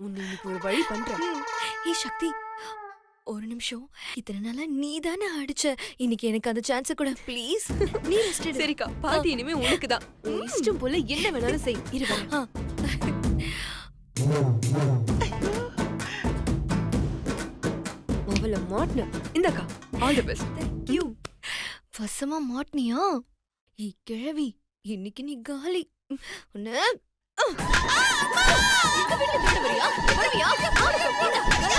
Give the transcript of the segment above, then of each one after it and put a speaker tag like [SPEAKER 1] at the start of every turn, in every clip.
[SPEAKER 1] உன்னை இன்னைக்கு ஒரு வழி பண்றேன்.
[SPEAKER 2] ஏய் சக்தி, ஒரு நிமிஷம். இத்தனை நாளா நீ தானே அடிச்ச. இன்னைக்கு எனக்கு அந்த சான்ஸ் கூட ப்ளீஸ். நீ ரெஸ்ட் எடு.
[SPEAKER 1] சரிக்கா, பாதி இனிமே உனக்கு தான். இஷ்டம் போல என்ன வேணாலும் செய். இருவா. அவள மாட்ன. இந்தக்கா, all the best.
[SPEAKER 2] Thank you. வசமா மாட்னியா? ஏய் கிழவி, இன்னைக்கு நீ காலி. உன்ன இந்த வீட்ல தேட வரியா? வருவியா?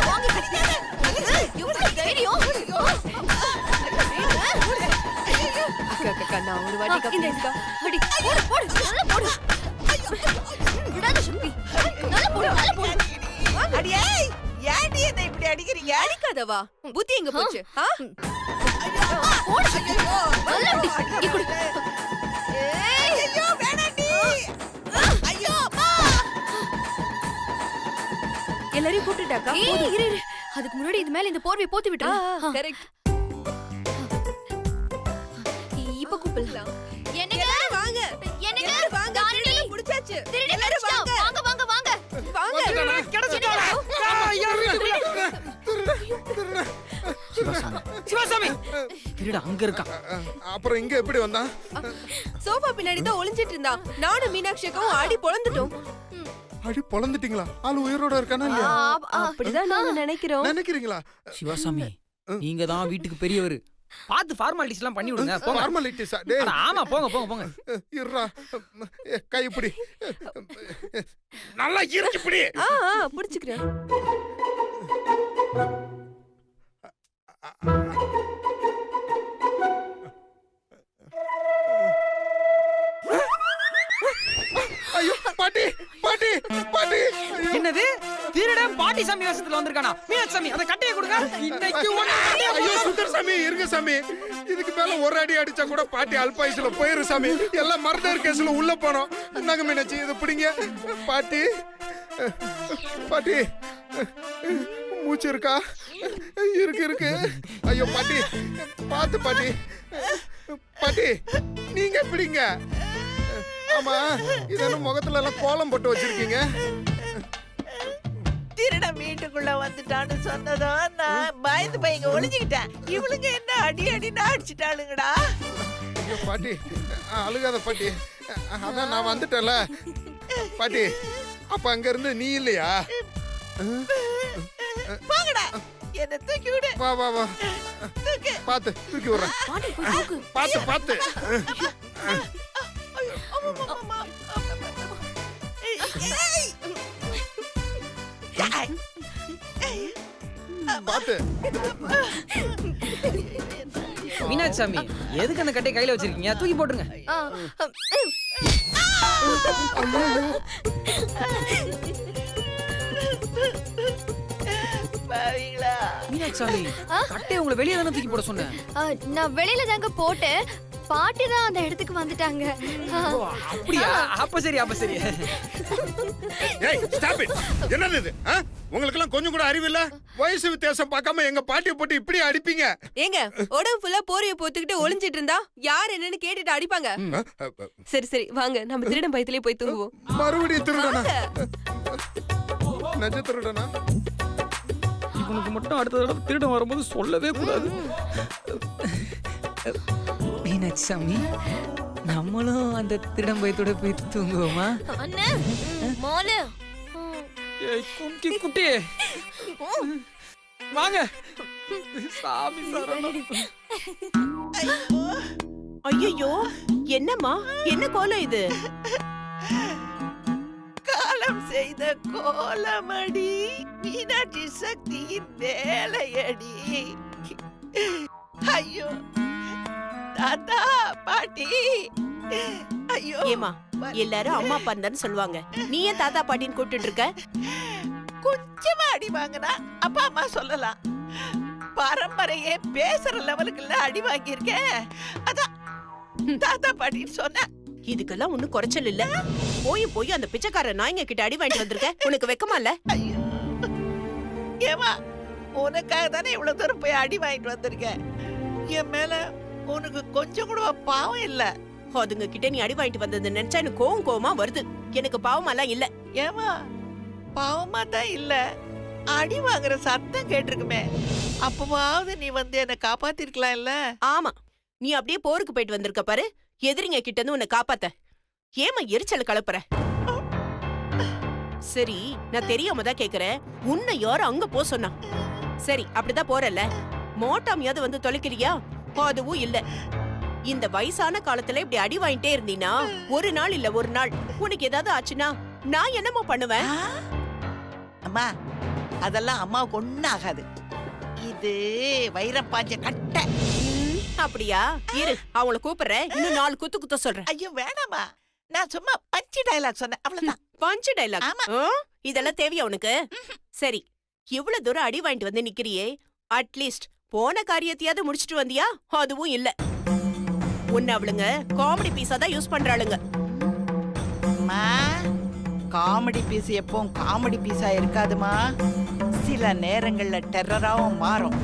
[SPEAKER 2] வாங்கி கடிச்சேன். எவ்வளவு தைரியம்?
[SPEAKER 1] அக்கா, நான் ஒரு வாட்டி
[SPEAKER 2] கப்பிங்கா. அடி, போடு, நல்லா போடு. விடாத சக்தி. நல்லா போடு.
[SPEAKER 3] அடியே, ஏன்டி என்ன இப்படி அடிக்கிறீங்க?
[SPEAKER 1] அடிக்காதவா, புத்தி எங்க போச்சு?
[SPEAKER 2] போடு சக்தி. நல்லா அடி. இங்க கொடு.
[SPEAKER 3] ஐயோ வேணாண்டி. ஐயோ அம்மா.
[SPEAKER 1] எல்லாரையும் கூப்பிட்டுட்டாக்கா?
[SPEAKER 2] இரு. அதுக்கு முன்னாடி இது மேல இந்த போர்வை போத்தி விட்டு.
[SPEAKER 1] கரெக்ட்.
[SPEAKER 2] இப்ப கூப்பிடலாம்.
[SPEAKER 1] என்னங்க வாங்க.
[SPEAKER 2] என்னங்க
[SPEAKER 1] வாங்க. திருட புடிச்சாச்சு.
[SPEAKER 2] எல்லாரும் வாங்க.
[SPEAKER 4] சிவசாமி திருட அங்க இருக்கான்.
[SPEAKER 5] அப்புறம் இங்க எப்படி வந்தான்?
[SPEAKER 1] சோஃபா பின்னாடி தான் ஒளிஞ்சிட்டு இருந்தான். நானும் மீனாட்சிக்கும் ஆடி பொளந்துட்டோம்.
[SPEAKER 5] அடி பொளந்துட்டீங்களா? ஆளு உயிரோட இருக்கானா இல்லையா?
[SPEAKER 1] அப்படிதான் நாங்க நினைக்கிறோம்.
[SPEAKER 5] நினைக்கிறீங்களா?
[SPEAKER 4] சிவசாமி நீங்க தான் வீட்டுக்கு பெரியவர், பார்த்து ஃபார்மாலிட்டிஸ் எல்லாம் பண்ணி விடுங்க. போங்க.
[SPEAKER 5] ஃபார்மாலிட்டிஸா? டேய்
[SPEAKER 4] ஆமா, போங்க.
[SPEAKER 5] இருடா, கை இப்படி நல்லா இருக்கு இப்படி.
[SPEAKER 1] புடிச்சுக்கிறேன்.
[SPEAKER 5] ஐயோ பாட்டி.
[SPEAKER 4] என்னது திருடன் பாட்டி சாமி வேஷத்துல வந்திருக்கானா? மீனாட்சி சாமி அந்த கட்டையை கொடுங்க. இன்னைக்கு
[SPEAKER 5] ஐயோ சுந்தர் சாமி இருங்க சாமி. இதுக்கு மேல ஒரு அடி அடிச்சா கூட பாட்டி அல்பாயுசுல போயிரு சாமி. எல்லாம் மர்டர் கேஸ்ல உள்ள போனோம். என்னங்க மீனாட்சி இதை பிடிங்க. பாட்டி மூச்சு இருக்கா? இருக்கு. ஐயோ பாட்டி பாத்து பாட்டி நீங்க பிடிங்க. ஆமா, இதென்ன முகத்துல எல்லாம் கோலம் போட்டு வச்சிருக்கீங்க?
[SPEAKER 3] திருட வீட்டுக்குள்ள வந்துட்டான்னு சொன்னதும் நான் பயந்து பையங்க ஒளிஞ்சுக்கிட்டேன். இவளுங்க என்ன அடின்னு அடிச்சுட்டாளுங்கடா.
[SPEAKER 5] பாட்டி அழுகாத பாட்டி. அதான் நான் வந்துட்டேன்ல பாட்டி. அப்ப அங்க இருந்து நீ இல்லையா?
[SPEAKER 3] வாங்கடா, என்ன தூக்கி விடு.
[SPEAKER 5] வா பாத்து தூக்கி விடுறேன். பாத்து பாத்து.
[SPEAKER 4] மீனாட்சி சாமி எதுக்கு அந்த கட்டையை கையில வச்சிருக்கீங்க? தூக்கி போட்டுருங்க. மீனாட்சி சாமி கட்டையை உங்களை வெளியே தானே தூக்கி போட சொன்னேன்.
[SPEAKER 2] நான் வெளியில தாங்க போட்டேன். பாட்டி தான் அந்த இடத்துக்கு வந்துட்டாங்க.
[SPEAKER 4] அப்படியா? அப்ப சரி.
[SPEAKER 5] ஏய் ஸ்டாப் இட். என்னது இது? உங்களுக்கு எல்லாம் கொஞ்சம் கூட அறிவு இல்ல? வயசு வித்தியாசம் பார்க்காம எங்க பாட்டியை போட்டு இப்படி அடிப்பீங்க?
[SPEAKER 1] ஏங்க உடம்பு ஃபுல்லா போரிய போட்டுக்கிட்டு ஒளிஞ்சிட்டு இருந்தா யார் என்னன்னு கேட்டுட்டு அடிப்பாங்க. சரி வாங்க, நம்ம திருடன் பயத்திலே போய் தூங்குவோம்.
[SPEAKER 5] மறுபடியும் திருடனா? நெஜ திருடனா?
[SPEAKER 4] இவனுக்கு மட்டும் அடுத்த தடவை திருடன் வரும்போது சொல்லவே கூடாது. மீனாட்சி சாமி நம்மளும் அந்த திருடன் பயத்தோட போய் தூங்குவோமா?
[SPEAKER 2] அண்ணே மோளே.
[SPEAKER 4] குட்டி வாங்க சாமி சரணம்.
[SPEAKER 6] ஐயோ என்னம்மா, என்ன கோலம் இது?
[SPEAKER 3] காலம் செய்த கோலமடி, மீனாட்சி சக்தியின் வேலையடி. ஐயோ தாத்தா பாட்டி, ஐயோ.
[SPEAKER 6] ஏமா, எல்லாரும் அம்மா அப்பா தான் சொல்லுவாங்க, நீ ஏன் தாத்தா பாட்டின்னு கூப்பிட்டு இருக்க?
[SPEAKER 3] கொஞ்சமா அடி வாங்கினா அப்பா அம்மா சொல்லலாம். பரம்பரையே பேசுற லெவலுக்கு அடி வாங்கியிருக்கேன், அதான் தாத்தா பாட்டின்னு சொன்ன.
[SPEAKER 6] இதுக்கெல்லாம் ஒண்ணும் குறைச்சல் இல்ல. போய் அந்த பிச்சைக்கார நாய்ங்க கிட்ட அடி வாங்கிட்டு வந்திருக்க. உனக்கு வெக்கமா இல்ல?
[SPEAKER 3] ஐயோ ஏமா, உனக்காக தானே இவ்வளவு தூரம் போய் அடி வாங்கிட்டு வந்திருக்கேன். என் மேல உனக்கு கொஞ்சம் கூட பாவம் இல்ல.
[SPEAKER 6] அதுங்க கிட்ட நீ அடி வாங்கிட்டு வந்தது நினைச்சா எனக்கு கோவமா வருது. எனக்கு பாவமெல்லாம் இல்ல.
[SPEAKER 3] ஏமா, பாவமா தான் இல்ல, அடி வாங்குற சத்தம் கேட்டிருக்குமே, அப்பவாவது நீ வந்து என்ன காப்பாத்திருக்கலாம் இல்ல?
[SPEAKER 6] ஆமா, நீ அப்படியே போருக்கு போயிட்டு வந்திருக்க பாரு, எதிரிங்க கிட்ட இருந்து உன்னை காப்பாத்த. ஏமா எரிச்சல கலப்புற? சரி, நான் தெரியாம தான் கேக்குறேன், உன்னை யாரும் அங்க போ சொன்னா? சரி, அப்படிதான் போறல, மோட்டாமியாவது வந்து தொலைக்கிறியா? அதுவும் இல்ல. இந்த வயசான காலத்துல இப்படி அடி வாங்கிட்டே இருந்தீனா ஒரு நாள் இல்ல ஒரு நாள் உனக்கு ஏதாவது ஆச்சுன்னா நான் என்னமா பண்ணுவேன்?
[SPEAKER 3] அம்மா, அதெல்லாம் அம்மாவுக்கு ஒண்ணும் ஆகாது. இது வைரம் பாஞ்ச கட்டை.
[SPEAKER 6] அப்படியா? இரு, அவங்கள கூப்பிடுறேன், இன்னும் 4 குத்து குத்த சொல்றேன்.
[SPEAKER 3] ஐயோ வேணாமா, நான் சும்மா பஞ்சு டயலாக் சொன்னேன், அவ்வளவுதான்.
[SPEAKER 6] பஞ்சு டைலாக்?
[SPEAKER 3] ஆமா.
[SPEAKER 6] இதெல்லாம் தேவையா உனக்கு? சரி, இவ்வளவு தூரம் அடி வாங்கிட்டு வந்து நிக்கிறியே, அட்லீஸ்ட் போன காரியத்தையாவது முடிச்சிட்டு வந்தியா? அதுவும் இல்ல. உன்னை அவளுங்க காமெடி பீஸா தான் யூஸ் பண்றாளுங்க.
[SPEAKER 3] அம்மா, காமெடி பீஸ் எப்பவும் காமெடி பீஸா இருக்காதுமா, சில நேரங்கள்ல டெரராவும் மாறும்.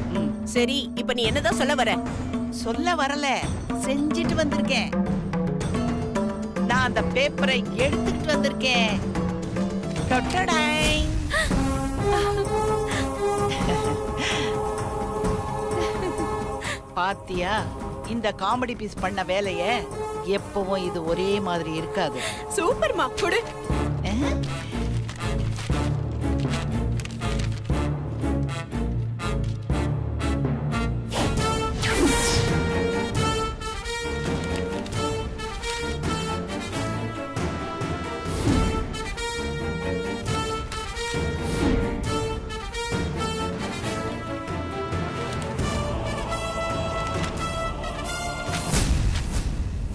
[SPEAKER 6] சரி, இப்ப நீ என்னதான் சொல்ல வர?
[SPEAKER 3] சொல்ல வரல, செஞ்சிட்டு வந்திருக்கேன். நான் அந்த பேப்பரை எடுத்துக்கிட்டு வந்திருக்கேன். டொட்டடாய். பாத்தியா, இந்த காமெடி பீஸ் பண்ண வேலைய எப்பவும் இது ஒரே மாதிரி இருக்காது.
[SPEAKER 6] சூப்பர்மா, கொடு.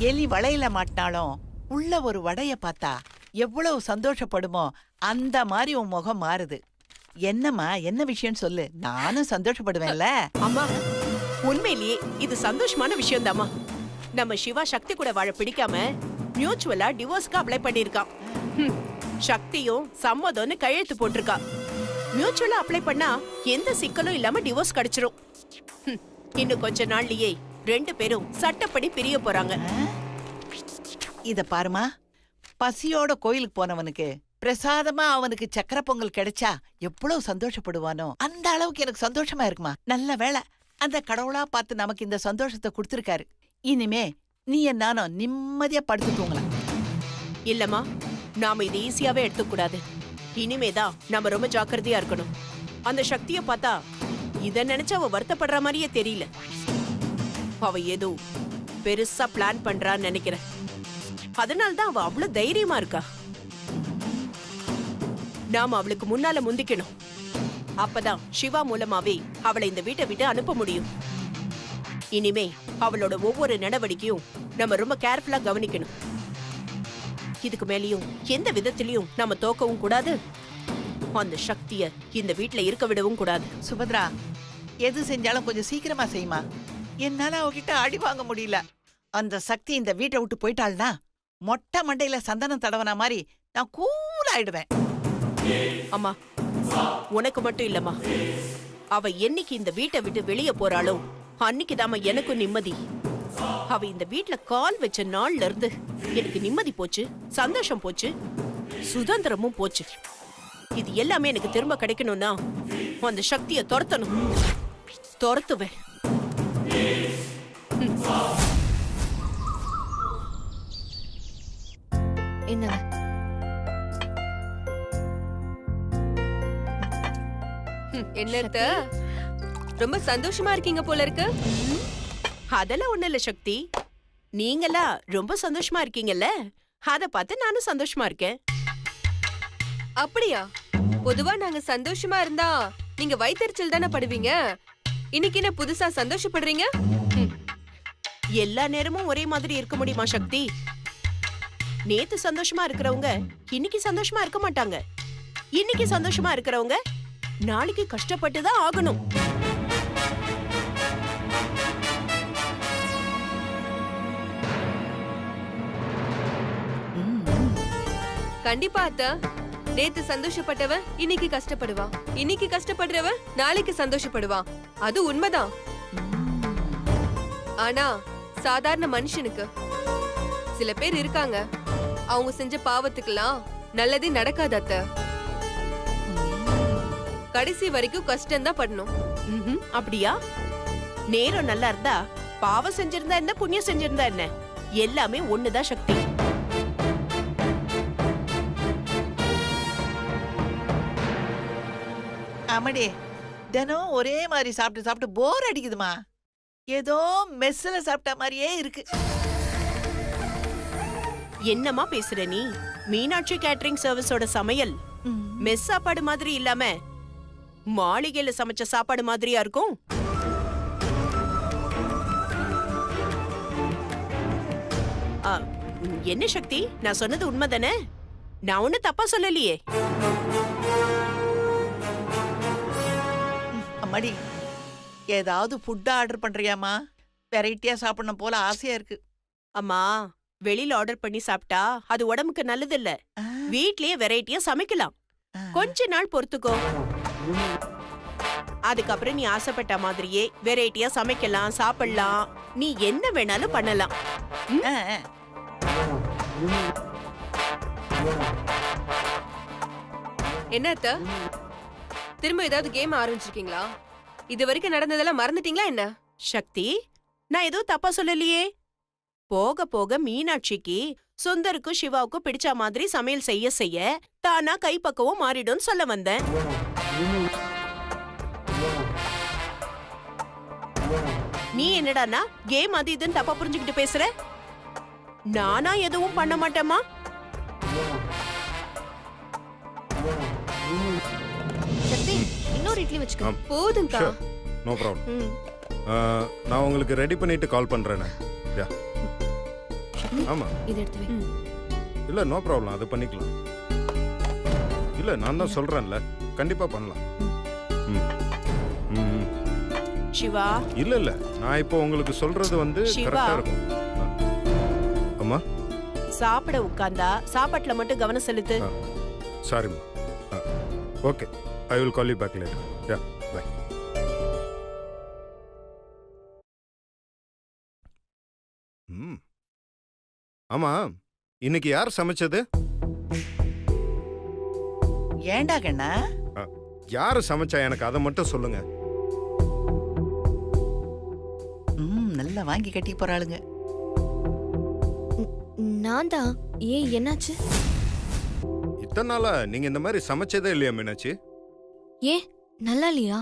[SPEAKER 3] எலி வளையல மாட்டினாலும் உள்ள ஒரு வடைய பார்த்தா எவ்வளவு சந்தோஷப்படுமோ அந்த மாதிரி உன் முகம் மாறுது. என்னம்மா, என்ன விஷயம் சொல்லு, நானும் சந்தோஷப்படுவேன்ல.
[SPEAKER 6] அம்மா, உண்மையிலேயே இது சந்தோஷமான விஷயம் தாம்மா. நம்ம சிவா சக்தி கூட வாழ பிடிக்காம மியூச்சுவலா டிவோர்ஸ்க்கு அப்ளை பண்ணிருக்கான். சக்தியும் சம்மதம்னு கையெழுத்து போட்டிருக்கா. மியூச்சுவலா அப்ளை பண்ணா எந்த சிக்கலும் இல்லாம டிவோர்ஸ் கிடைச்சிரும். இன்னும் கொஞ்ச நாள்லயே 2 பேரும் சட்டப்படி பிரிய போறாங்க.
[SPEAKER 3] இத பாருமா, பசியோட கோயிலுக்கு போனவனுக்கு பிரசாதமா அவனுக்கு சக்கரை பொங்கல் கிடைச்சா எவ்வளவு சந்தோஷப்படுவானோ அந்த அளவுக்கு எனக்கு சந்தோஷமா இருக்குமா. நல்ல வேளை, அந்த கடவுளா பார்த்து நமக்கு இந்த சந்தோஷத்தை கொடுத்திருக்காரு. இனிமே நீ நானும் நிம்மதியா படுத்து தூங்கலாம்.
[SPEAKER 6] இல்லம்மா, நாம இது ஈஸியாவே எடுத்துக்க கூடாது. இனிமேதான் நாம ரொம்ப ஜாக்கிரதையா இருக்கணும். அந்த சக்திய பார்த்தா இத நினைச்சு அவ வருத்தப்படுற மாதிரியே தெரியல. அவ ஏதோ பெருசா பிளான் பண்றான்னு நினைக்கிறேன். அதனால்தான் அவ அவ்வளவு தைரியமா இருக்கா. நாம அவளுக்கு முன்னால முந்திக்கணும். அப்பதான் சிவா மூலமாவே அவளை இந்த வீட்டை விட்டு அனுப்ப முடியும். இனிமே அவளோட ஒவ்வொரு நடவடிக்கையும் நம்ம ரொம்ப கேர்ஃபுல்லா கவனிக்கணும். இதுக்கு மேலேயும் எந்த விதத்திலையும் நம்ம தோக்கவும் கூடாது. அந்த சக்திய இந்த வீட்டுல இருக்க விடவும் கூடாது.
[SPEAKER 3] சுபத்ரா, எது செஞ்சாலும் கொஞ்சம் சீக்கிரமா செய்யுமா. என்னால அவகிட்ட அடி வாங்க முடியல. அந்த சக்தி இந்த வீட்டை விட்டு போயிட்டாள்னா மொட்டை மண்டையில சந்தனம் தடவன மாதிரி நான் கூல் ஆயிடுவேன்.
[SPEAKER 6] அம்மா, உனக்கு மட்டும் இல்லம்மா, அவ என்னைக்கு இந்த வீட்டை விட்டு வெளியே போறாளோ அன்னைக்குதாம்மா எனக்கும் நிம்மதி. அவ இந்த வீட்டுல கால் வச்ச நாள்ல இருந்து எனக்கு நிம்மதி போச்சு, சந்தோஷம் போச்சு, சுதந்திரமும் போச்சு. இது எல்லாமே எனக்கு திரும்ப கிடைக்கணும்னா அந்த சக்தியை துரத்தணும். துரத்துவேன்.
[SPEAKER 2] என்னங்க?
[SPEAKER 1] என்னத்த? ரொம்ப சந்தோஷமா இருக்கீங்க போல இருக்கு.
[SPEAKER 6] அதெல்லாம் ஒண்ணு இல்ல சக்தி. நீங்களா ரொம்ப சந்தோஷமா இருக்கீங்கல்ல, அத பார்த்து நானும் சந்தோஷமா இருக்கேன்.
[SPEAKER 1] அப்படியா? பொதுவா நாங்க சந்தோஷமா இருந்தா நீங்க வயித்தெரிச்சல் தானே படுவீங்க. இன்னைக்கு என்ன புதுசா சந்தோஷப்படுறீங்க?
[SPEAKER 6] எல்லா நேரமும் ஒரே மாதிரி இருக்க முடியுமா சக்தி? நேத்து சந்தோஷமா இருக்கிறவங்க இன்னைக்கு சந்தோஷமா இருக்க மாட்டாங்க. இன்னைக்கு சந்தோஷமா இருக்கிறவங்க நாளைக்கு கஷ்டப்பட்டு தான் ஆகணும்.
[SPEAKER 1] கண்டிப்பா அத்தை. நேத்து சந்தோஷப்பட்டவன் இன்னைக்கு கஷ்டப்படுவான். இன்னைக்கு கஷ்டப்படுறவன் நாளைக்கு சந்தோஷப்படுவான். அது உண்மைதான். ஆனா சாதாரண மனுஷனுக்கு சில பேர் இருக்காங்க, அவங்க செஞ்ச பாவத்துக்கெல்லாம் நல்லதே நடக்காது அத்தை. கடைசி வரைக்கும் கஷ்டம் தான் படணும்.
[SPEAKER 6] அப்படியா? நேரம் நல்லா இருந்தா பாவம் செஞ்சிருந்தா என்ன, புண்ணியம் செஞ்சிருந்தா என்ன, எல்லாமே ஒண்ணுதான் சக்தி.
[SPEAKER 3] ஆமாடி, தினம் ஒரே மாதிரி சாப்பிட்டு சாப்பிட்டு போர் அடிக்குதுமா. ஏதோ மெஸ்ல சாப்பிட்ட மாதிரியே இருக்கு.
[SPEAKER 6] என்னமா பேசுற நீ? மீனாட்சி கேட்டரிங் சர்வீஸோட சமையல் மெஸ் சாப்பாடு மாதிரி இல்லாம மாளிகையில சமைச்ச சாப்பாடு மாதிரியா இருக்கும். ஆ, என்ன சக்தி, நான் சொன்னது உண்மைதானே? நான் ஒண்ணு தப்பா சொல்லலையே.
[SPEAKER 3] அம்மாடி, ஏதாவது ஃபுட் ஆர்டர் பண்றியாமா? வெரைட்டியா சாப்பிடணும் போல ஆசையா இருக்கு.
[SPEAKER 6] அம்மா, வெளியில ஆர்டர் பண்ணி சாப்பிட்டா அது உடம்புக்கு நல்லது இல்ல.
[SPEAKER 3] ஆ,
[SPEAKER 6] வீட்லயே வெரைட்டியா சமைக்கலாம்.
[SPEAKER 3] ஆ.
[SPEAKER 6] கொஞ்ச நாள் பொறுத்துக்கோ. அதுக்கப்புறம் நீ ஆசைப்பட்ட மாதிரியே வெரைட்டியா சமைக்கலாம், சாப்பிடலாம். நீ என்ன வேணாலும் பண்ணலாம்.
[SPEAKER 3] ஆ, ஆ.
[SPEAKER 1] என்ன அத்தை? திரும்ப ஏதாவது கேம் ஆரம்பிச்சிருக்கீங்களா? இது வரைக்கும் நடந்ததெல்லாம் மறந்துட்டீங்களா என்ன?
[SPEAKER 6] சக்தி, நான் எதுவும் தப்பா சொல்லலையே. போக போக மீனாட்சிக்கு சுந்தருக்கும் சிவாவுக்கும் பிடிச்ச மாதிரி சமையல் செய்ய செய்ய தானா கைப்பக்குவம் மாறிடும் சொல்ல வந்தேன். நீ என்னடானா கேம் அது இதுன்னு தப்பா புரிஞ்சுக்கிட்டு பேசுற? நானா எதுவும் பண்ண மாட்டேமா.
[SPEAKER 2] சக்தி, இன்னொரு இட்லி வச்சுக்கோ.
[SPEAKER 1] போதும்க்கா.
[SPEAKER 5] No problem.
[SPEAKER 2] ம்.
[SPEAKER 5] நான் உங்களுக்கு ரெடி பண்ணிட்டு கால் பண்றேனே. யா. ஆமா.
[SPEAKER 2] இதை எடுத்து வை.
[SPEAKER 5] இல்ல நோ ப்ராப்ளம், அது பண்ணிக்கலாம். இல்ல நான் தான் சொல்றேன்ல, கண்டிப்பா பண்ணலாம். ம். ம்.
[SPEAKER 6] சிவா,
[SPEAKER 5] இல்ல இல்ல, நான் இப்போ உங்களுக்கு சொல்றது வந்து
[SPEAKER 6] சிவா.
[SPEAKER 5] கரெக்டா இருக்கும். அம்மா,
[SPEAKER 6] சாப்பிட உட்கார்ந்தா சாப்பாட்டுல மட்டும் கவனம் செலுத்து.
[SPEAKER 5] சாரிம்மா. Okay, I will call you back later. Yeah, bye. ம். ஆமா, இன்னைக்கு யார் சமைச்சது?
[SPEAKER 3] ஏண்டா கண்ணா?
[SPEAKER 5] யாரு சமைச்சா எனக்கு அதை மட்டும் சொல்லுங்க.
[SPEAKER 3] நல்லா வாங்கி கட்டி போறாளுங்க.
[SPEAKER 2] நான் தான். ஏன், என்னாச்சு?
[SPEAKER 5] இத்தனை நாளா நீங்க இந்த மாதிரி சமைச்சதே இல்லையா மீனாட்சி?
[SPEAKER 2] ஏன், நல்லா இல்லையா?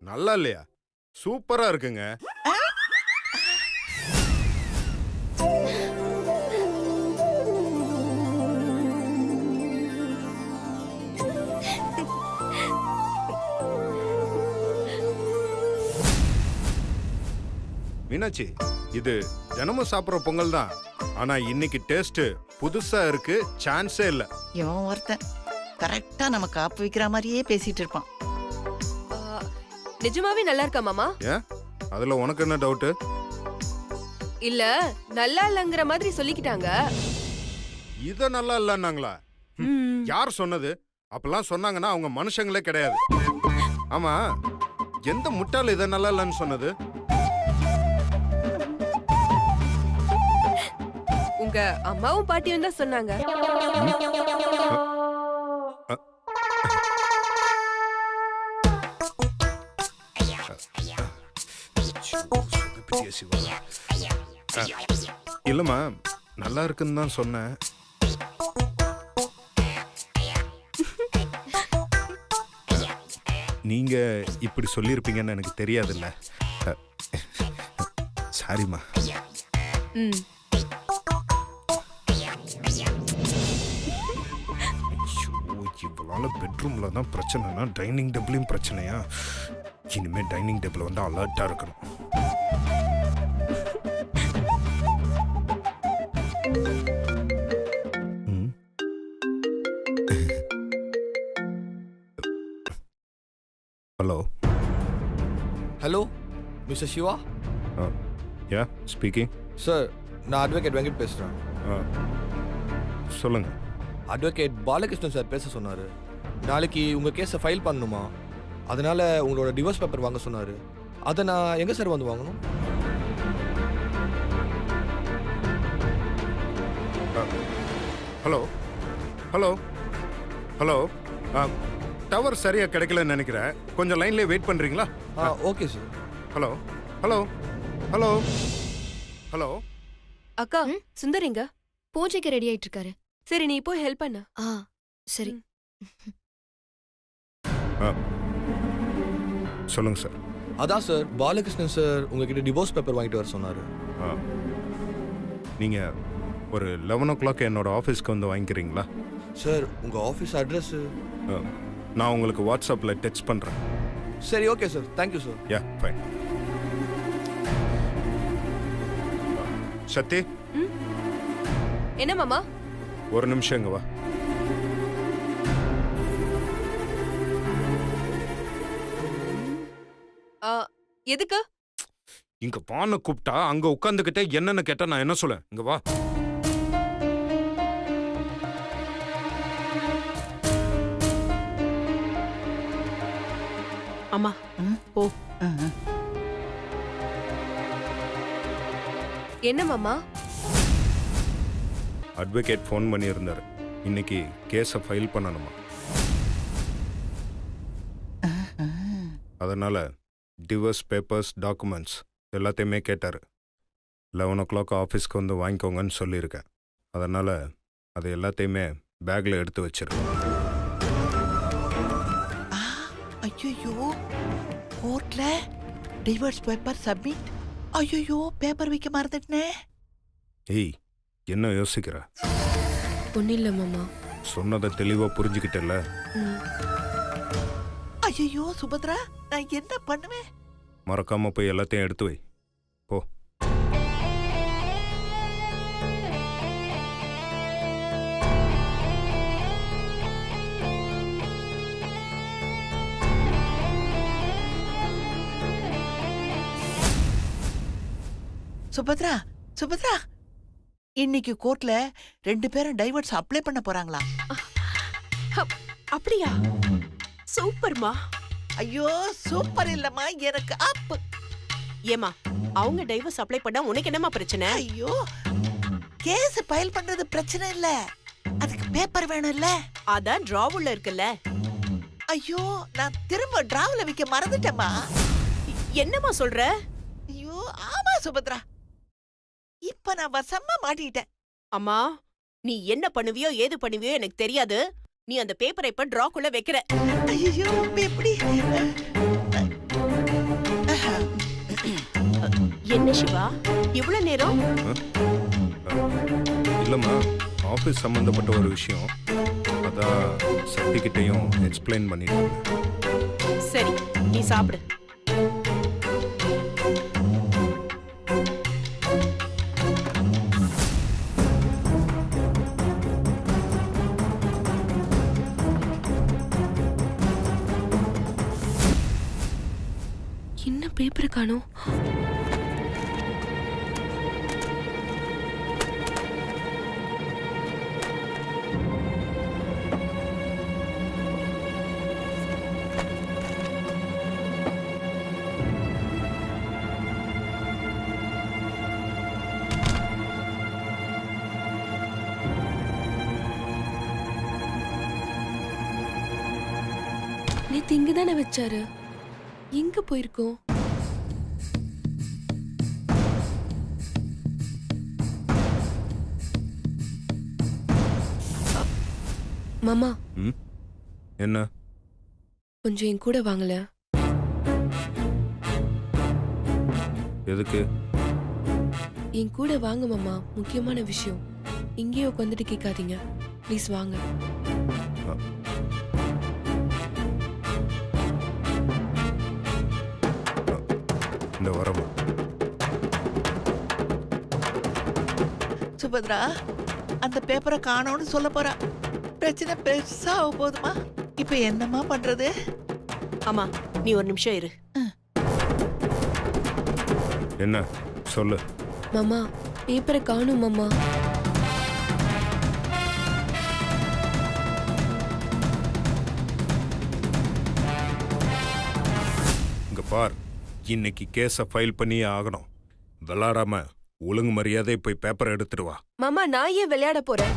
[SPEAKER 5] நல்லா இல்லையா? சூப்பரா இருக்குங்க. மீனாட்சி, இது தினமும் சாப்பிடுற பொங்கல் தான். ஆனா இன்னைக்கு டேஸ்ட் புதுசா இருக்கு, சான்ஸே இல்ல.
[SPEAKER 3] இவன் ஒருத்தன் கரெக்டா நமக்கு ஆப்பு வைக்கிற மாதிரியே பேசிட்டு இருப்பான்.
[SPEAKER 1] நிஜமாவே நல்லா இருக்கா மாமா?
[SPEAKER 5] ஏன், அதுல உனக்கு என்ன டவுட்?
[SPEAKER 1] இல்ல நல்லா இல்லங்கிற மாதிரி சொல்லிக்கிட்டாங்க.
[SPEAKER 5] இத நல்லா இல்லன்னாங்களா? யார் சொன்னது? அப்பெல்லாம் சொன்னாங்கன்னா அவங்க மனுஷங்களே கிடையாது. ஆமா, எந்த முட்டாள் இத நல்லா இல்லன்னு சொன்னது?
[SPEAKER 1] உங்க அம்மாவும் பாட்டியும் தான் சொன்னாங்க.
[SPEAKER 5] இல்லம்மா, நல்லா இருக்குன்னு தான் சொன்னேன். நீங்க இப்படி சொல்லியிருப்பீங்கன்னு எனக்கு தெரியாதுல்ல. சாரிம்மா.
[SPEAKER 6] ம்
[SPEAKER 5] இவ்வளோ பெட்ரூம்ல தான் பிரச்சனைனா டைனிங் டேபிளையும் பிரச்சனையா? இனிமே டைனிங் டேபிள் வந்து அலர்ட்டா இருக்கணும். Hello.
[SPEAKER 7] Hello mister Siva.
[SPEAKER 5] Yeah speaking.
[SPEAKER 7] Sir, நான் அட்வொகேட் வெங்கட் பேசுகிறேன்.
[SPEAKER 5] சொல்லுங்க.
[SPEAKER 7] அட்வொகேட் பாலகிருஷ்ணன் சார் பேச சொன்னார். நாளைக்கு உங்கள் கேஸை ஃபைல் பண்ணணுமா, அதனால் உங்களோட டிவோர்ஸ் பேப்பர் வாங்க சொன்னார். அதை நான் எங்கே சார் வந்து வாங்கணும்?
[SPEAKER 5] Hello hello hello. டவர் சரியா கிடைக்கலன்னு நினைக்கிறேன். கொஞ்சம் லைன்லேயே வெயிட் பண்றீங்களா?
[SPEAKER 7] Okay sir.
[SPEAKER 5] Hello hello hello hello.
[SPEAKER 1] அக்கா சுந்தரிங்க.
[SPEAKER 2] பூஜைக்கு ரெடி ஆயிட்டு இருக்காரு.
[SPEAKER 1] சரி நீ போய் ஹெல்ப் பண்ண.
[SPEAKER 2] சரி.
[SPEAKER 5] சொல்லுங்க சார்.
[SPEAKER 7] அதான் சார், பாலகிருஷ்ணன் சார் உங்ககிட்ட டிவோர்ஸ் பேப்பர் வாங்கிட்டு வர சொன்னார்.
[SPEAKER 5] நீங்க ஒரு 11 o'clock என்னோட ஆஃபீஸ்க்கு வந்து வாங்கிக்கிறீங்களா?
[SPEAKER 7] சார், உங்கள் ஆஃபீஸ் அட்ரஸ்ஸு
[SPEAKER 5] நான் உங்களுக்கு வாட்ஸ்அப்பில் டெக்ஸ்ட் பண்ணுறேன்.
[SPEAKER 7] சரி, okay sir. Thank you sir.
[SPEAKER 5] Yeah fine. Sathi,
[SPEAKER 1] என்ன மாமா?
[SPEAKER 5] ஒரு நிமிஷம் இங்க வா.
[SPEAKER 1] எதுக்கு?
[SPEAKER 5] இங்க பானை கூப்பிட்டா அங்க உட்காந்துக்கிட்டே என்னன்னு கேட்டா நான் என்ன சொல்ல? இங்க வா.
[SPEAKER 6] அம்மா போ.
[SPEAKER 1] என்ன மாமா?
[SPEAKER 5] அட்வொகேட் ஃபோன் பண்ணியிருந்தாரு. இன்னைக்கு கேஸை ஃபைல் பண்ணணுமா, அதனால டிவோர்ஸ் பேப்பர்ஸ் டாக்குமெண்ட்ஸ் எல்லாத்தையுமே கேட்டார். 11 o'clock ஆஃபீஸ்க்கு வந்து வாங்கிக்கோங்கன்னு சொல்லியிருக்கேன். அதனால் அது எல்லாத்தையுமே பேக்கில் எடுத்து வச்சிருக்கேன்.
[SPEAKER 3] ஐயோ, கோர்ட்ல டிவோர்ஸ் பேப்பர் சப்மிட். ஐயோ, பேப்பர் வைக்க மறந்துட்டனே.
[SPEAKER 5] ஏய், என்ன யோசிக்கிற?
[SPEAKER 1] ஒன்னும் இல்ல மாமா.
[SPEAKER 5] சொன்னதை தெளிவாக புரிஞ்சுக்கிட்டல.
[SPEAKER 3] ஐயோ சுபத்ரா, நான் என்ன பண்ணுவேன்?
[SPEAKER 5] மறக்காம போய் எல்லாத்தையும் எடுத்து வை. போ.
[SPEAKER 3] சுபத்ரா, சுபத்ரா, இன்னைக்கு கோர்ட்ல 2 பேரும் டைவர்ஸ் அப்ளை பண்ண போறாங்களா?
[SPEAKER 6] அப்படியா? சூப்பர்மா.
[SPEAKER 3] ஐயோ சூப்பர் இல்லம்மா, எனக்கு அப்.
[SPEAKER 6] ஏமா, அவங்க டைவர்ஸ் அப்ளை பண்ணா உனக்கு என்னமா பிரச்சனை?
[SPEAKER 3] ஐயோ, கேஸ் ஃபைல் பண்றது பிரச்சனை இல்ல, அதுக்கு பேப்பர் வேணும் இல்ல.
[SPEAKER 6] அதான் டிராவுல இருக்குல்ல.
[SPEAKER 3] ஐயோ, நான் திரும்ப டிராவல வைக்க மறந்துட்டேம்மா.
[SPEAKER 6] என்னமா சொல்ற?
[SPEAKER 3] ஐயோ ஆமா சுபத்ரா, இப்ப நான் வசமா மாட்டிட்டேன்.
[SPEAKER 6] அம்மா, நீ என்ன பண்ணுவியோ ஏது பண்ணுவியோ எனக்கு தெரியாது. நீ அந்த பேப்பரை இப்ப டிராக்குள்ள வைக்கிற.
[SPEAKER 3] ஐயோ, எப்படி?
[SPEAKER 6] என்ன சிவா, இவ்வளவு நேரம்?
[SPEAKER 5] இல்லைம்மா, ஆஃபீஸ் சம்மந்தப்பட்ட ஒரு விஷயம், அதான் சர்டிஃபிகேட்டையும் எக்ஸ்பிளைன் பண்ணிட்டு.
[SPEAKER 6] சரி, நீ சாப்பிடு.
[SPEAKER 1] என்ன பேப்பர் காணோம்? நேத்து இங்கதானே வச்சாரு, எங்க போயிருக்கோம்? மாமா,
[SPEAKER 5] என்ன?
[SPEAKER 1] கொஞ்சம் என் கூட வாங்கல.
[SPEAKER 5] எதுக்கு?
[SPEAKER 1] என் கூட வாங்க மாமா, முக்கியமான விஷயம். இங்கேயே உட்காந்துட்டு கேட்காதீங்க, ப்ளீஸ் வாங்க.
[SPEAKER 5] இந்த வரமா
[SPEAKER 3] சுபத்ரா அந்த பேப்பரை காணோம்னு சொல்ல போறா. பிரச்சனை பெருசா ஆக போதுமா? இப்ப என்னம்மா பண்றது?
[SPEAKER 6] அம்மா நீ ஒரு நிமிஷம் இரு.
[SPEAKER 5] என்ன சொல்லு.
[SPEAKER 1] மாமா, பேப்பரை காணும் மாமா.
[SPEAKER 5] இங்க பார், இன்னைக்கு கேஸ ஃபைல் பண்ணியே ஆகணும். விளாடாம ஒழுங்கு மரியாதை போய் பேப்பர் எடுத்துட்டு வா.
[SPEAKER 1] மாமா, நான் ஏன் விளையாட போறேன்?